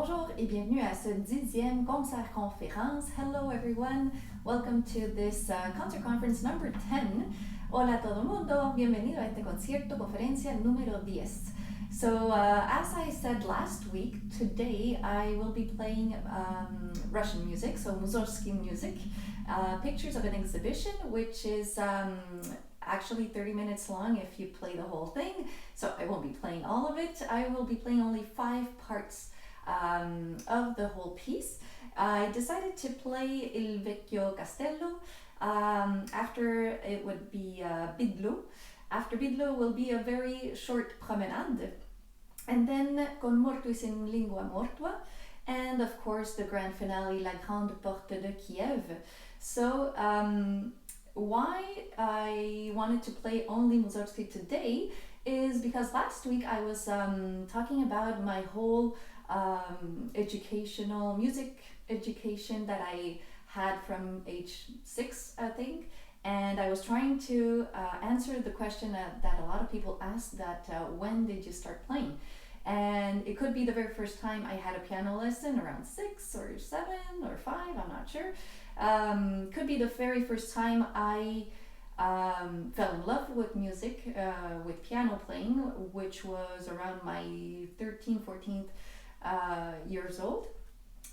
Bonjour et bienvenue à ce 10e concert-conférence. Hello everyone, welcome to this concert conference number 10. Hola todo el mundo, bienvenido a este concierto conferencia número 10. So as I said last week, today I will be playing Russian music, so Moussorgsky music, pictures of an exhibition which is actually 30 minutes long if you play the whole thing, so I won't be playing all of it. I will be playing only 5 parts of the whole piece. I decided to play Il vecchio castello. After it would be Bydlo. After Bydlo will be a very short Promenade. And then con mortuis in lingua mortua. And of course the grand finale, la Grande porte de Kiev. So why I wanted to play only Moussorgsky today is because last week I was talking about my whole music education that I had from age 6, I think, and I was trying to answer the question that a lot of people ask, that when did you start playing? And it could be the very first time I had a piano lesson around 6 or 7 or 5, I'm not sure. Could be the very first time I fell in love with music, with piano playing, which was around my 14th years old,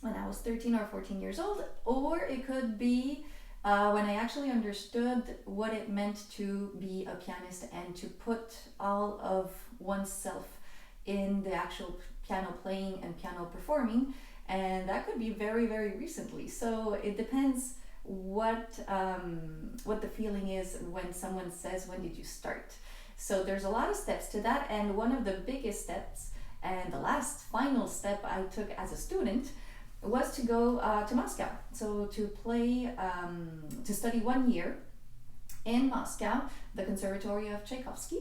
when I was 13 or 14 years old, or it could be when I actually understood what it meant to be a pianist and to put all of oneself in the actual piano playing and piano performing, and that could be very, very recently. So it depends what the feeling is when someone says, when did you start? So there's a lot of steps to that, and one of the biggest steps and the last final step I took as a student was to go to Moscow. So to play, to study 1 year in Moscow, the Conservatory of Tchaikovsky.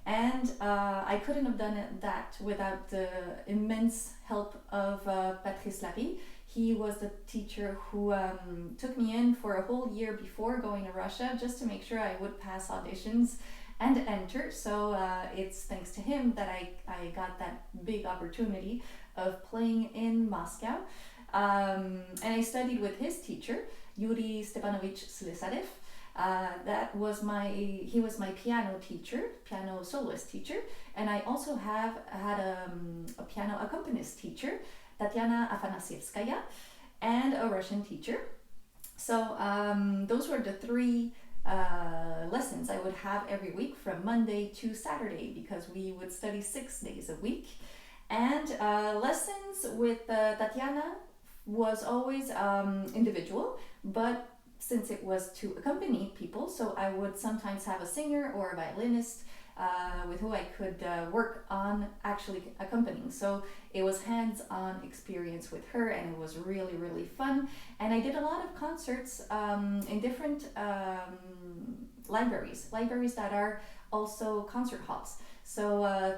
And I couldn't have done that without the immense help of Patrice Larry. He was the teacher who took me in for a whole year before going to Russia, just to make sure I would pass auditions and enter. So it's thanks to him that I got that big opportunity of playing in Moscow. And I studied with his teacher, Yuri Stepanovich Slesarev. He was my piano teacher, piano soloist teacher, and I also had a piano accompanist teacher, Tatiana Afanasievskaya, and a Russian teacher. So those were the 3 lessons I would have every week from Monday to Saturday, because we would study 6 days a week. And lessons with Tatiana was always individual, but since it was to accompany people, so I would sometimes have a singer or a violinist with who I could work on actually accompanying. So it was hands-on experience with her, and it was really, really fun. And I did a lot of concerts in different libraries that are also concert halls. So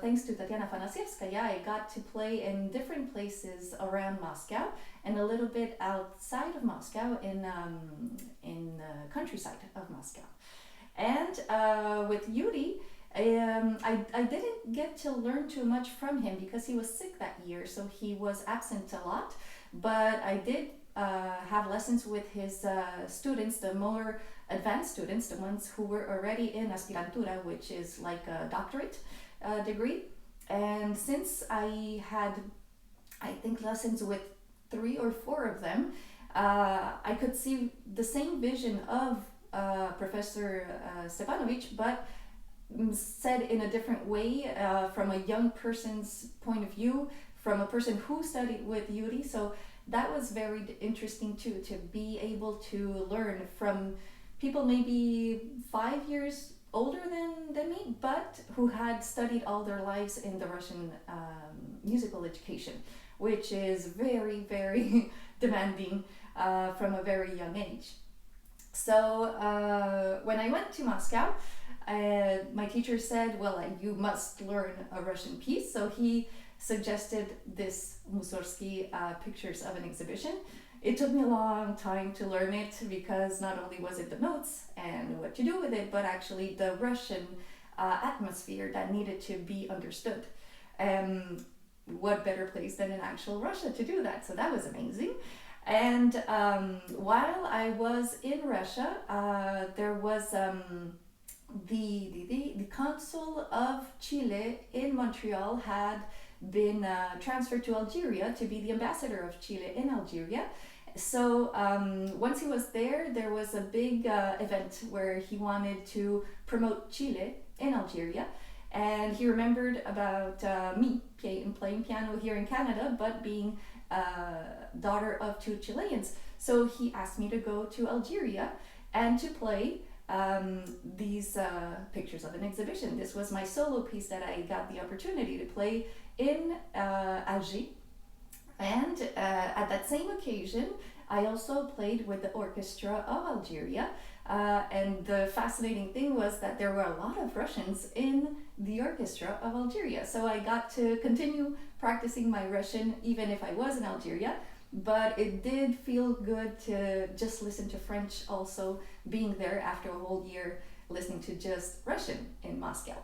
thanks to Tatiana Afanasievskaya, I got to play in different places around Moscow and a little bit outside of Moscow in the countryside of Moscow. And with Yuri, I didn't get to learn too much from him because he was sick that year, so he was absent a lot. But I did have lessons with his students, the more advanced students, the ones who were already in aspirantura, which is like a doctorate degree. And since I had, I think, lessons with 3 or 4 of them, I could see the same vision of Professor Stepanovich, but said in a different way, from a young person's point of view, from a person who studied with Yuri. So that was very interesting too, to be able to learn from people maybe 5 years older than me, but who had studied all their lives in the Russian musical education, which is very, very demanding from a very young age. So when I went to Moscow, my teacher said, well, you must learn a Russian piece. So he suggested this Moussorgsky pictures of an exhibition. It took me a long time to learn it, because not only was it the notes and what to do with it, but actually the Russian atmosphere that needed to be understood. what better place than in actual Russia to do that? So that was amazing. And while I was in Russia, there was the consul of Chile in Montreal had been transferred to Algeria to be the ambassador of Chile in Algeria. So once he was there, there was a big event where he wanted to promote Chile in Algeria. And he remembered about me playing piano here in Canada, but being daughter of two Chileans. So he asked me to go to Algeria and to play these pictures of an exhibition. This was my solo piece that I got the opportunity to play in Alger. And at that same occasion, I also played with the orchestra of Algeria. And the fascinating thing was that there were a lot of Russians in the orchestra of Algeria. So I got to continue practicing my Russian even if I was in Algeria. But it did feel good to just listen to French also, being there after a whole year listening to just Russian in Moscow.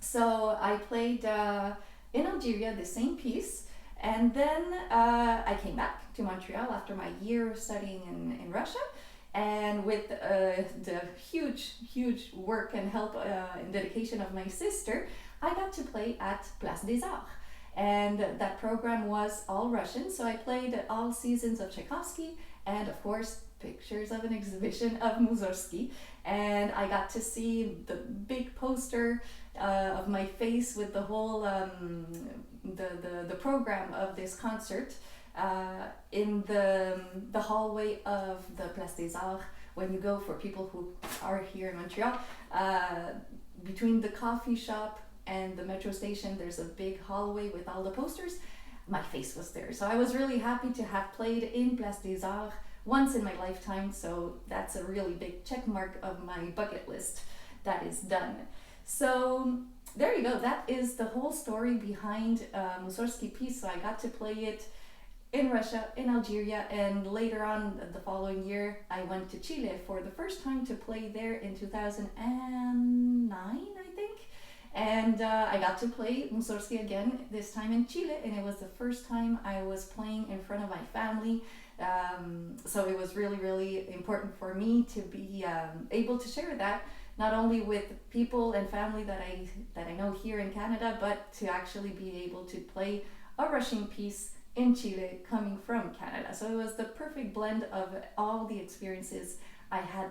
So I played in Algeria the same piece. And then I came back to Montreal after my year studying in Russia. And with the huge work and help and dedication of my sister, I got to play at Place des Arts. And that program was all Russian, so I played all seasons of Tchaikovsky and, of course, pictures of an exhibition of Moussorgsky. And I got to see the big poster of my face with the whole the program of this concert in the hallway of the Place des Arts. When you go, for people who are here in Montreal, between the coffee shop and the metro station, there's a big hallway with all the posters. My face was there, so I was really happy to have played in Place des Arts once in my lifetime. So that's a really big check mark of my bucket list that is done. So there you go. That is the whole story behind Moussorgsky piece. So I got to play it in Russia, in Algeria, and later on the following year, I went to Chile for the first time to play there in 2009, I think. And I got to play Moussorgsky again, this time in Chile, and it was the first time I was playing in front of my family. So it was really, really important for me to be able to share that, not only with people and family that I know here in Canada, but to actually be able to play a Russian piece in Chile coming from Canada. So it was the perfect blend of all the experiences I had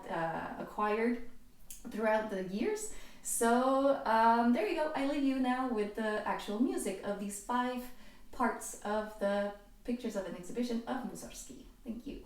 acquired throughout the years. So there you go. I leave you now with the actual music of these 5 parts of the pictures of an exhibition of Moussorgsky. Thank you.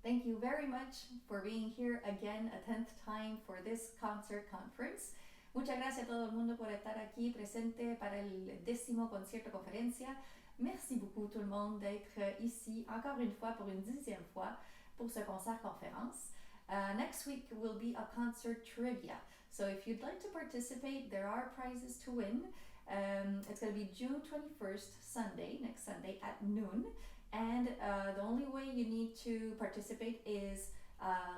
Thank you very much for being here again a 10th time for this concert conference. Muchas gracias a todo el mundo por estar aquí presente para el 10e concierto conferencia. Merci beaucoup tout le monde d'être ici encore une fois pour une 10e fois pour ce concert conférence. Next week will be a concert trivia. So if you'd like to participate, there are prizes to win. It's going to be June 21st, Sunday, next Sunday at noon. And the only way you need to participate is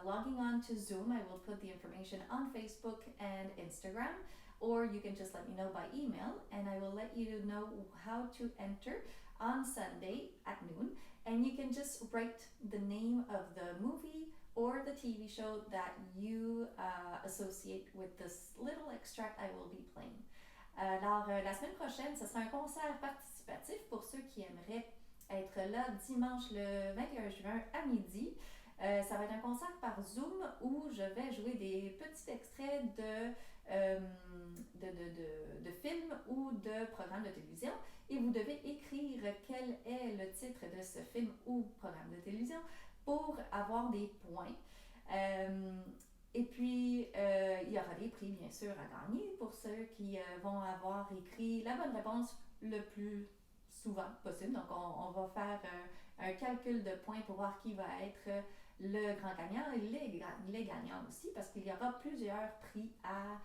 logging on to Zoom. I will put the information on Facebook and Instagram, or you can just let me know by email, and I will let you know how to enter on Sunday at noon. And you can just write the name of the movie or the TV show that you associate with this little extract I will be playing. Alors, la semaine prochaine, ce sera un concert participatif pour ceux qui aimeraient être là dimanche le 21 juin à midi. Ça va être un concert par Zoom où je vais jouer des petits extraits de films ou de programmes de télévision et vous devez écrire quel est le titre de ce film ou programme de télévision pour avoir des points. Et puis, il y aura des prix bien sûr à gagner pour ceux qui vont avoir écrit la bonne réponse le plus souvent possible. Donc, on va faire un calcul de points pour voir qui va être le grand gagnant et les gagnants aussi, parce qu'il y aura plusieurs prix à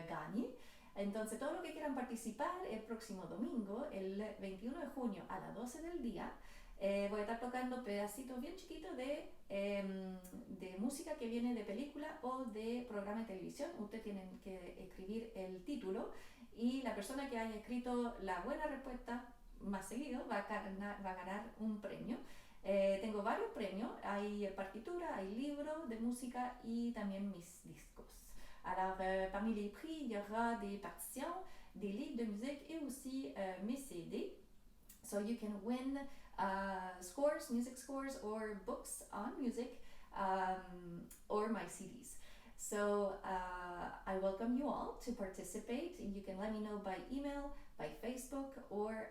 gagner. Entonces, todos los que quieran participar el próximo domingo, el 21 de junio a las 12 del día, voy a estar tocando pedacitos bien chiquitos de música que viene de película o de programa de televisión. Ustedes tienen que escribir el título y la persona que haya escrito la buena respuesta más seguido va a ganar un premio. Tengo varios premios, hay partitura, hay libros de música y también mis discos. Alors, parmi les prix, il y aura des partitions, des livres de musique et aussi mes CD. So you can win scores, music scores, or books on music, or my CDs. So I welcome you all to participate. You can let me know by email, by Facebook, or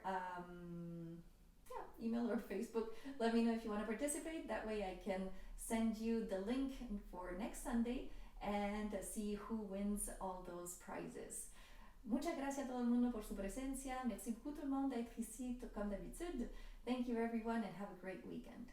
email or Facebook. Let me know if you want to participate. That way I can send you the link for next Sunday and see who wins all those prizes. Muchas gracias a todo el mundo por su presencia. Merci beaucoup tout le monde d'être ici comme d'habitude. Thank you everyone and have a great weekend.